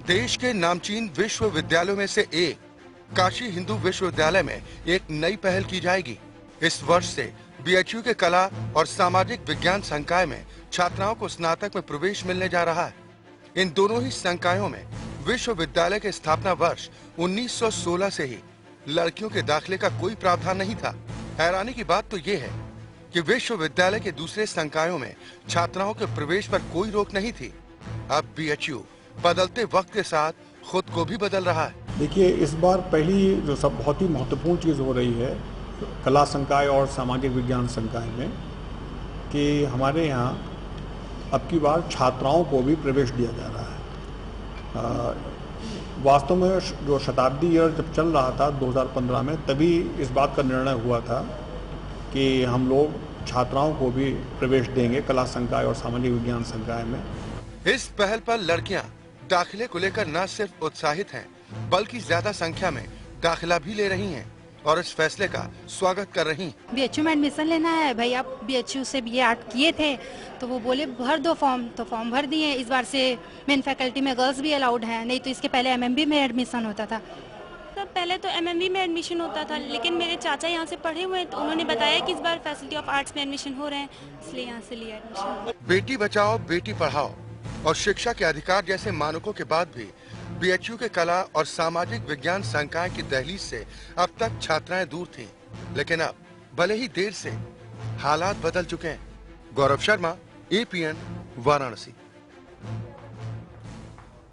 देश के नामचीन विश्वविद्यालयों में से एक काशी हिंदू विश्वविद्यालय में एक नई पहल की जाएगी। इस वर्ष से बीएचयू के कला और सामाजिक विज्ञान संकाय में छात्राओं को स्नातक में प्रवेश मिलने जा रहा है। इन दोनों ही संकायों में विश्वविद्यालय के स्थापना वर्ष 1916 से ही लड़कियों के दाखिले का कोई प्रावधान नहीं था। हैरानी की बात तो ये है कि विश्वविद्यालय के दूसरे संकायों में छात्राओं के प्रवेश पर कोई रोक नहीं थी। अब बीएचयू बदलते वक्त के साथ खुद को भी बदल रहा है। देखिए, इस बार पहली जो सब बहुत ही महत्वपूर्ण चीज़ हो रही है कला संकाय और सामाजिक विज्ञान संकाय में कि हमारे यहाँ अब की बार छात्राओं को भी प्रवेश दिया जा रहा है। वास्तव में जो शताब्दी ईयर जब चल रहा था 2015 में, तभी इस बात का निर्णय हुआ था कि हम लोग छात्राओं को भी प्रवेश देंगे कला संकाय और सामाजिक विज्ञान संकाय में। इस पहल पर लड़कियां दाखिले को लेकर न सिर्फ उत्साहित हैं, बल्कि ज्यादा संख्या में दाखिला भी ले रही हैं और इस फैसले का स्वागत कर रही हैं। बीएचयू में एडमिशन लेना है भाई, आप बीएचयू से बीए आर्ट किए थे तो वो बोले भर दो फॉर्म, तो फॉर्म भर दिए। इस बार से मेन फैकल्टी में गर्ल्स भी अलाउड हैं, नहीं तो इसके पहले एमएमबी में एडमिशन होता था। सर पहले तो एमएमबी में एडमिशन होता था, लेकिन मेरे चाचा यहाँ से पढ़े हुए हैं तो उन्होंने बताया कि इस बार फैकल्टी ऑफ आर्ट्स में एडमिशन हो रहे हैं, इसलिए यहाँ से लिया एडमिशन। बेटी बचाओ बेटी पढ़ाओ और शिक्षा के अधिकार जैसे मानकों के बाद भी बीएचयू के कला और सामाजिक विज्ञान संकाय की दहलीज से अब तक छात्राएं दूर थीं, लेकिन अब भले ही देर से हालात बदल चुके हैं। गौरव शर्मा, एपीएन, वाराणसी।